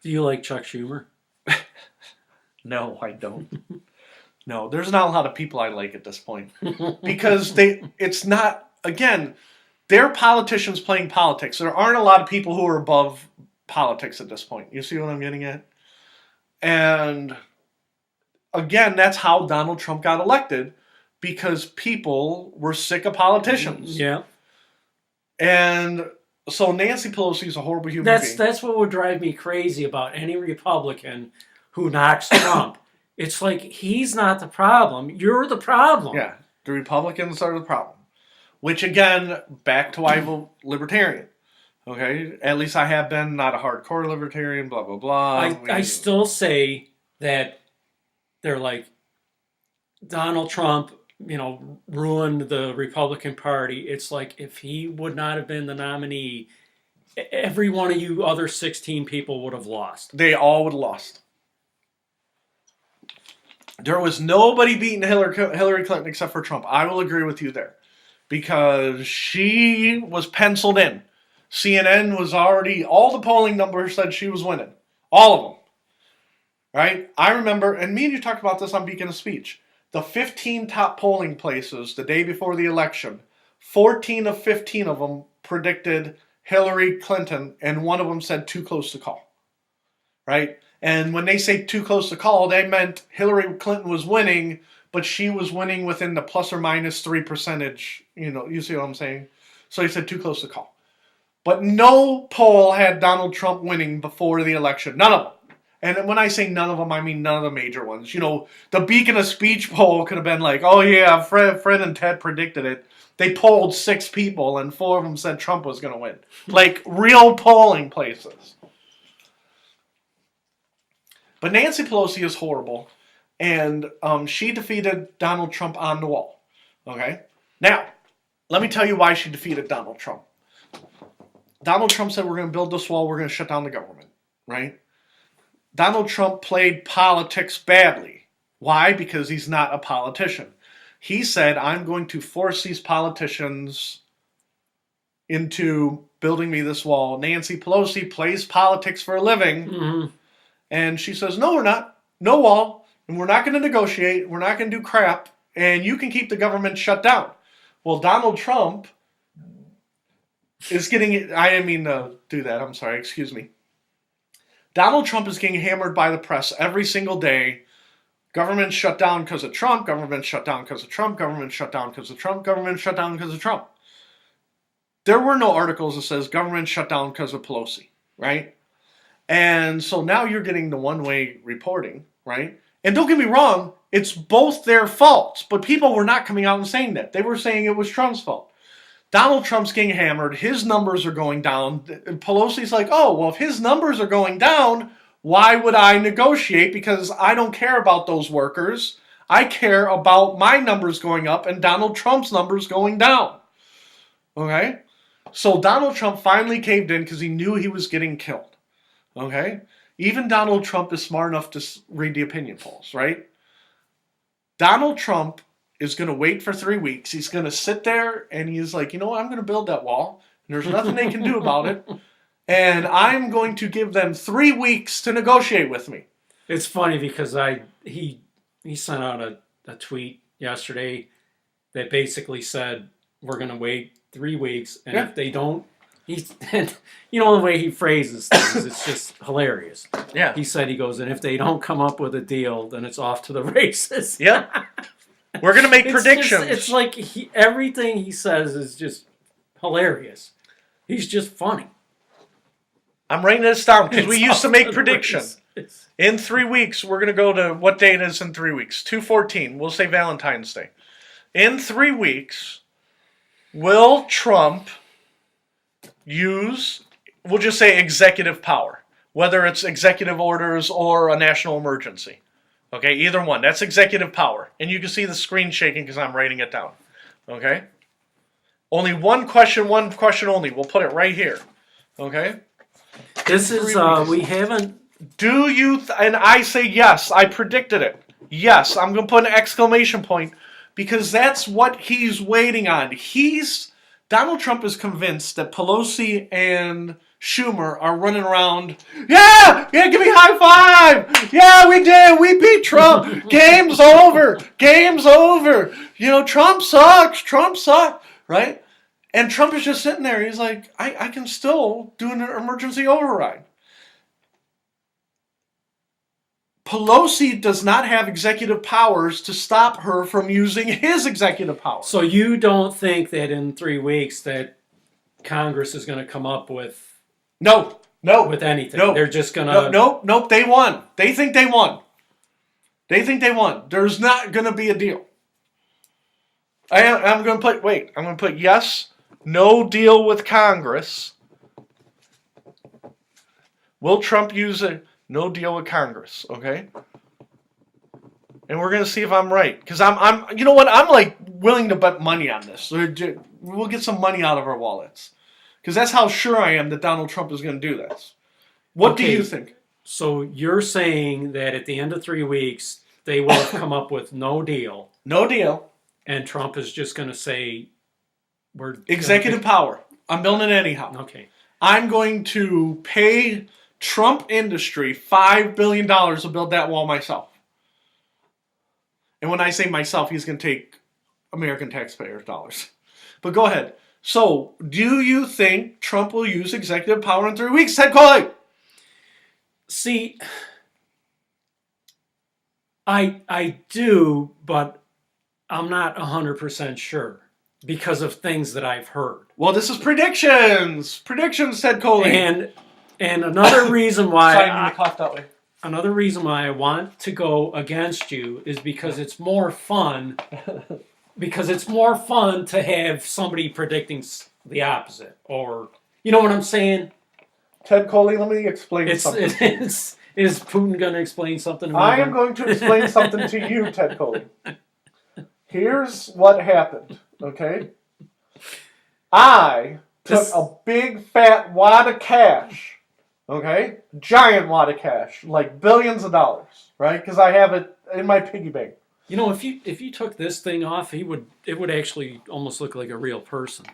Do you like Chuck Schumer? No, I don't. No, there's not a lot of people I like at this point. Because it's not, again, they're politicians playing politics. There aren't a lot of people who are above politics at this point. You see what I'm getting at? And again, that's how Donald Trump got elected, because people were sick of politicians. Yeah. And so Nancy Pelosi is a horrible human being. That's what would drive me crazy about any Republican who knocks Trump. It's like, he's not the problem. You're the problem. Yeah. The Republicans are the problem. Which, again, back to why I vote libertarian. Okay? At least I have been, not a hardcore libertarian, blah, blah, blah. I still say that they're like, Donald Trump, ruined the Republican Party. It's like, if he would not have been the nominee, every one of you other 16 people would have lost. They all would have lost. There was nobody beating Hillary Clinton except for Trump. I will agree with you there. Because she was penciled in. CNN was already, all the polling numbers said she was winning. All of them. Right? I remember, and me and you talked about this on Beacon of Speech. The 15 top polling places the day before the election, 14 of 15 of them predicted Hillary Clinton, and one of them said too close to call. Right? And when they say too close to call, they meant Hillary Clinton was winning but she was winning within the plus or minus 3%. You see what I'm saying? So he said too close to call. But no poll had Donald Trump winning before the election. None of them. And when I say none of them, I mean none of the major ones. The Beacon of Speech poll could have been like, oh yeah, Fred and Ted predicted it. They polled 6 people, and 4 of them said Trump was going to win. Like real polling places. But Nancy Pelosi is horrible, and she defeated Donald Trump on the wall. Okay? Now, let me tell you why she defeated Donald Trump. Donald Trump said, we're going to build this wall, we're going to shut down the government. Right? Donald Trump played politics badly. Why? Because he's not a politician. He said, I'm going to force these politicians into building me this wall. Nancy Pelosi plays politics for a living. Mm-hmm. And she says, no, we're not. No wall. And we're not going to negotiate. We're not going to do crap. And you can keep the government shut down. Well, Donald Trump is getting... I didn't mean to do that. I'm sorry. Excuse me. Donald Trump is getting hammered by the press every single day. Government shut down because of Trump. Government shut down because of Trump. Government shut down because of Trump. Government shut down because of Trump. There were no articles that says government shut down because of Pelosi, right? And so now you're getting the one-way reporting, right? And don't get me wrong, it's both their faults, but people were not coming out and saying that. They were saying it was Trump's fault. Donald Trump's getting hammered. His numbers are going down. And Pelosi's like, oh, well, if his numbers are going down, why would I negotiate? Because I don't care about those workers. I care about my numbers going up and Donald Trump's numbers going down. Okay? So Donald Trump finally caved in because he knew he was getting killed. Okay? Even Donald Trump is smart enough to read the opinion polls, right? Donald Trump is going to wait for 3 weeks. He's going to sit there and he's like, you know what? I'm going to build that wall. And there's nothing they can do about it. And I'm going to give them 3 weeks to negotiate with me. It's funny because he sent out a tweet yesterday that basically said we're going to wait 3 weeks, and if they don't, the way he phrases things, it's just hilarious. Yeah. He said, he goes, and if they don't come up with a deal, then it's off to the races. Yeah. We're going to make predictions. It's like everything he says is just hilarious. He's just funny. I'm writing this down because we used to make predictions. In 3 weeks, we're going to go to what date is in 3 weeks? 2/14. We'll say Valentine's Day. In 3 weeks, will Trump use, we'll just say executive power, whether it's executive orders or a national emergency. Okay, either one. That's executive power. And you can see the screen shaking because I'm writing it down. Okay? Only one question only. We'll put it right here. Okay? This is, we haven't... Do you, and I say yes, I predicted it. Yes, I'm going to put an exclamation point because that's what he's waiting on. Donald Trump is convinced that Pelosi and Schumer are running around, yeah, give me a high five. Yeah, we did. We beat Trump. Game's over. Trump sucks, right? And Trump is just sitting there. He's like, I can still do an emergency override. Pelosi does not have executive powers to stop her from using his executive power. So you don't think that in 3 weeks that Congress is going to come up with with anything? No. They're just going to... Nope, they won. They think they won. There's not going to be a deal. I'm going to put yes, no deal with Congress. Will Trump use it? No deal with Congress, okay? And we're going to see if I'm right. Because I'm you know what? I'm like willing to bet money on this. We'll get some money out of our wallets. Because that's how sure I am that Donald Trump is going to do this. What do you think? So you're saying that at the end of 3 weeks, they will have come up with no deal. No deal. And Trump is just going to say, we're... Executive power. I'm building it anyhow. Okay. I'm going to pay Trump Industry $5 billion to build that wall myself. And when I say myself, he's going to take American taxpayers' dollars. But go ahead. So, do you think Trump will use executive power in 3 weeks? Ted Coley! See, I do, but I'm not 100% sure because of things that I've heard. Well, this is predictions. Predictions, Ted Coley. And another reason why Sorry, I need to cough that way. another reason why I want to go against you is because it's more fun. Because it's more fun to have somebody predicting the opposite, or you know what I'm saying? Ted Coley, let me explain something. Is Putin going to explain something to me? I am going to explain something to you, Ted Coley. Here's what happened, okay? I took a big fat wad of cash, okay? Giant wad of cash, like billions of dollars, right? Because I have it in my piggy bank. You know, if you took this thing off, it would actually almost look like a real person.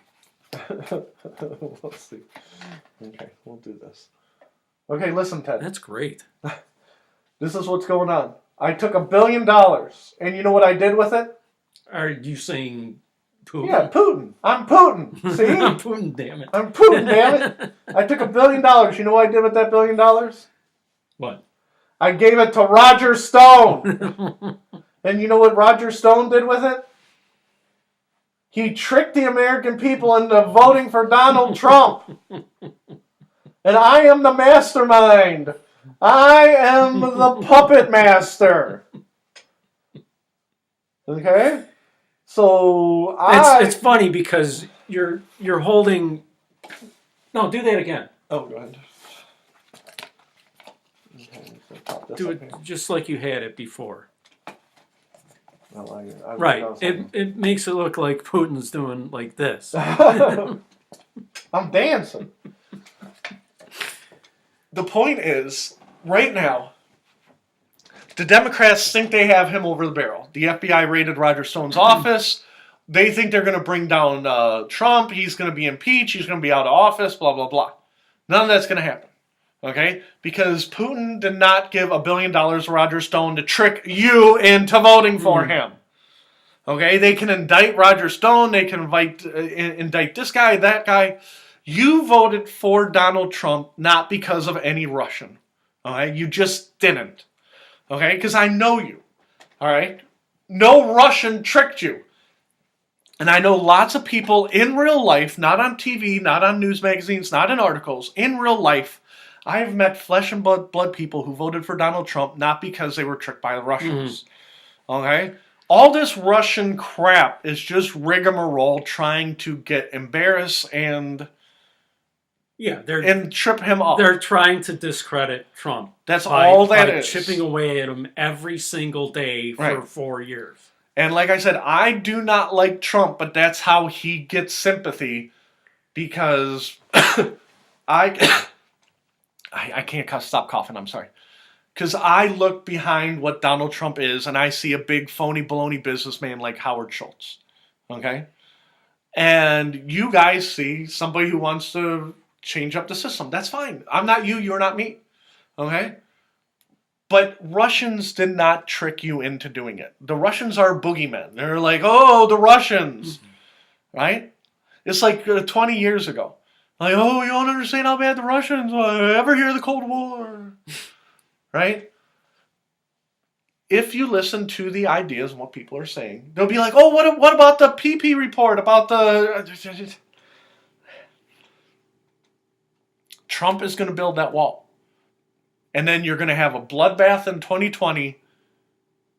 Let's see. Okay, we'll do this. Okay, listen, Ted. That's great. This is what's going on. I took $1 billion, and you know what I did with it? Are you saying Putin? Yeah, Putin. I'm Putin. See? I'm Putin, damn it. I'm Putin, damn it. I took $1 billion. You know what I did with that $1 billion? What? I gave it to Roger Stone. And you know what Roger Stone did with it? He tricked the American people into voting for Donald Trump. And I am the mastermind. I am the puppet master. Okay? So it's funny because you're holding. No, do that again. Oh, go ahead. Okay, do it just like you had it before. Well, I right. It makes it look like Putin's doing like this. I'm dancing. The point is, right now, the Democrats think they have him over the barrel. The FBI raided Roger Stone's office. They think they're going to bring down Trump. He's going to be impeached. He's going to be out of office, blah, blah, blah. None of that's going to happen. Okay? Because Putin did not give $1 billion to Roger Stone to trick you into voting for him. Okay? They can indict Roger Stone. They can indict this guy, that guy. You voted for Donald Trump not because of any Russian. Okay? You just didn't. Okay? Because I know you. Alright? No Russian tricked you. And I know lots of people in real life, not on TV, not on news magazines, not in articles, in real life, I have met flesh and blood people who voted for Donald Trump not because they were tricked by the Russians. Okay? All this Russian crap is just rigmarole trying to get embarrassed and trip him up. They're trying to discredit Trump. That's all that is. Chipping away at him every single day for 4 years. And like I said, I do not like Trump, but that's how he gets sympathy because I can't stop coughing, I'm sorry. Because I look behind what Donald Trump is and I see a big phony baloney businessman like Howard Schultz. Okay? And you guys see somebody who wants to change up the system. That's fine. I'm not you, you're not me. Okay? But Russians did not trick you into doing it. The Russians are boogeymen. They're like, oh, the Russians. Right? It's like 20 years ago. Like, oh, you don't understand how bad the Russians were. Ever hear of the Cold War? Right? If you listen to the ideas and what people are saying, they'll be like, oh, what about the PP report? About the... Trump is going to build that wall. And then you're going to have a bloodbath in 2020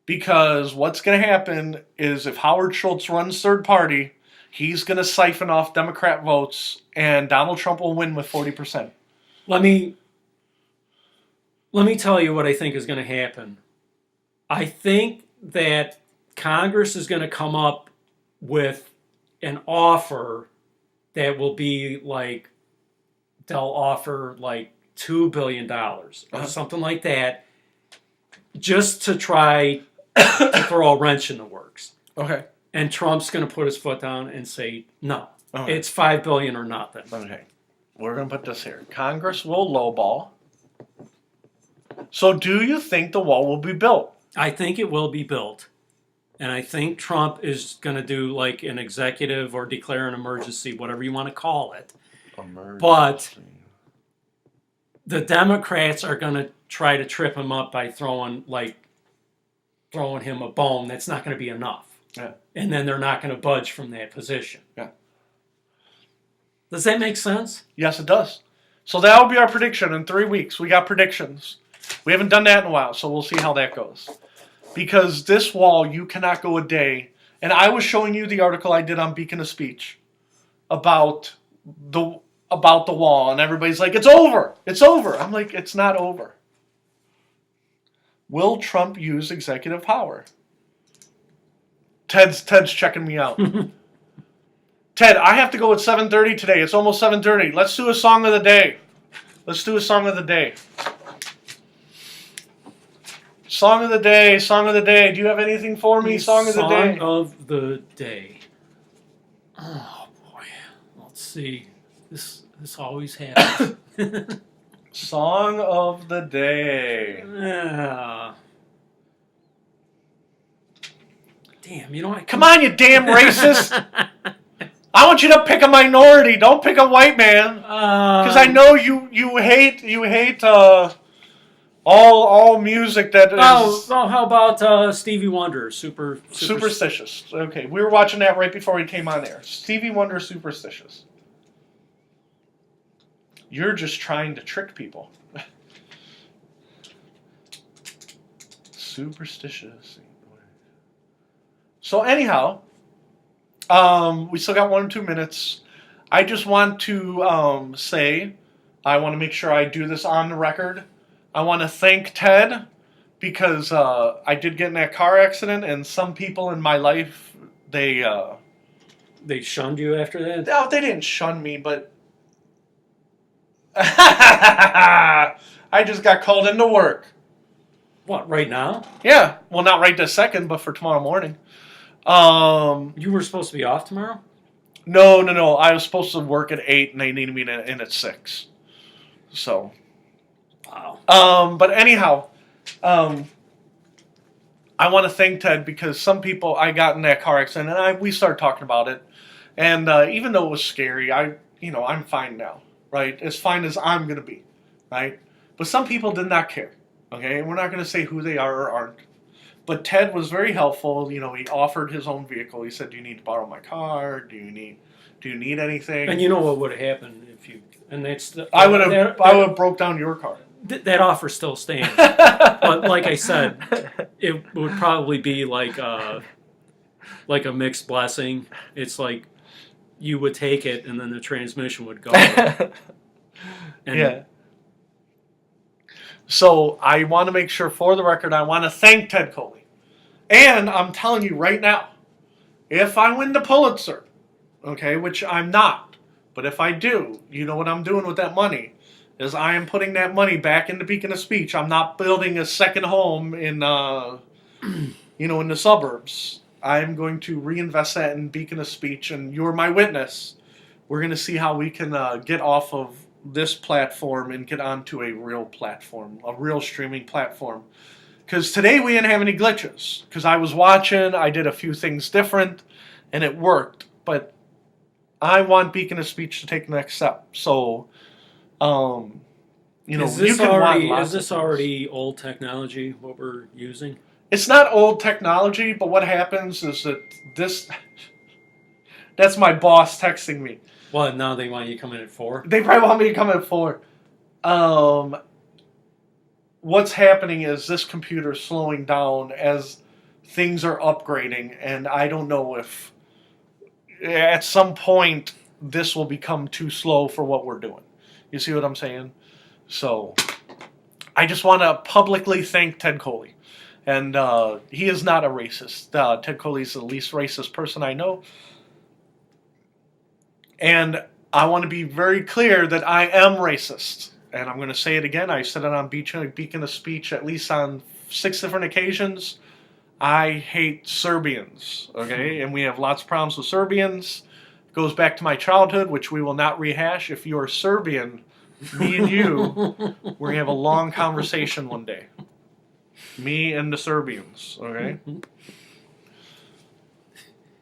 because what's going to happen is if Howard Schultz runs third party, he's going to siphon off Democrat votes and Donald Trump will win with 40%. Let me tell you what I think is going to happen. I think that Congress is going to come up with an offer that will be like, they'll offer like $2 billion or something like that, just to try to throw a wrench in the works. Okay. And Trump's going to put his foot down and say, no, it's $5 billion or nothing. Okay. We're going to put this here. Congress will lowball. So do you think the wall will be built? I think it will be built. And I think Trump is going to do like an executive or declare an emergency, whatever you want to call it. Emergency. But the Democrats are going to try to trip him up by throwing like throwing him a bone, that's not going to be enough. Yeah. And then they're not going to budge from that position. Yeah. Does that make sense? Yes, it does. So that will be our prediction in 3 weeks. We got predictions. We haven't done that in a while, so we'll see how that goes. Because this wall, you cannot go a day. And I was showing you the article I did on Beacon of Speech about the wall, and everybody's like, it's over. It's over. I'm like, it's not over. Will Trump use executive power? Ted's checking me out. Ted, I have to go at 7:30 today. It's almost 7:30. Let's do a song of the day. Let's do a song of the day. Song of the day, song of the day. Do you have anything for me? Song of the day. Song of the day. Oh boy. Let's see. This always happens. Song of the day. Damn, Come on, you damn racist. I want you to pick a minority. Don't pick a white man. Because I know you hate all music that is... Oh, how about Stevie Wonder? Superstitious. Okay, we were watching that right before we came on air. Stevie Wonder, Superstitious. You're just trying to trick people. Superstitious. So anyhow, we still got 1 or 2 minutes. I just want to say, I want to make sure I do this on the record. I want to thank Ted because I did get in that car accident, and some people in my life, they shunned you after that? No, they didn't shun me, but I just got called into work. What, right now? Yeah. Well, not right this second, but for tomorrow morning. You were supposed to be off tomorrow? No. I was supposed to work at 8, and they needed me in at 6. So. Wow. But anyhow, I want to thank Ted because some people, I got in that car accident, and we started talking about it. And even though it was scary, I'm fine now, right? As fine as I'm going to be, right? But some people did not care, okay? And we're not going to say who they are or aren't. But Ted was very helpful. He offered his own vehicle. He said, "Do you need to borrow my car? Do you need anything?" And you know what would have happened if you? And that's I would have broke down your car. That offer still stands. But like I said, it would probably be like a mixed blessing. It's like you would take it, and then the transmission would go. Yeah. So I want to make sure, for the record, I want to thank Ted Coley. And I'm telling you right now, if I win the Pulitzer, okay, which I'm not, but if I do, you know what I'm doing with that money, is I am putting that money back into Beacon of Speech. I'm not building a second home in, in the suburbs. I'm going to reinvest that in Beacon of Speech, and you're my witness. We're going to see how we can get off of this platform and get onto a real platform, a real streaming platform. Because today we didn't have any glitches. Because I was watching, I did a few things different, and it worked. But I want Beacon of Speech to take the next step. So, is this already old technology, what we're using? It's not old technology, but what happens is that that's my boss texting me. Well, now they want you to come in at 4? They probably want me to come in at 4. What's happening is this computer is slowing down as things are upgrading, and I don't know if at some point this will become too slow for what we're doing. You see what I'm saying? So I just want to publicly thank Ted Coley. And he is not a racist. Ted Coley is the least racist person I know. And I want to be very clear that I am racist. And I'm going to say it again. I said it on Beacon of Speech at least on 6 different occasions. I hate Serbians, okay? And we have lots of problems with Serbians. It goes back to my childhood, which we will not rehash. If you are Serbian, me and you, we're going to have a long conversation one day. Me and the Serbians, okay?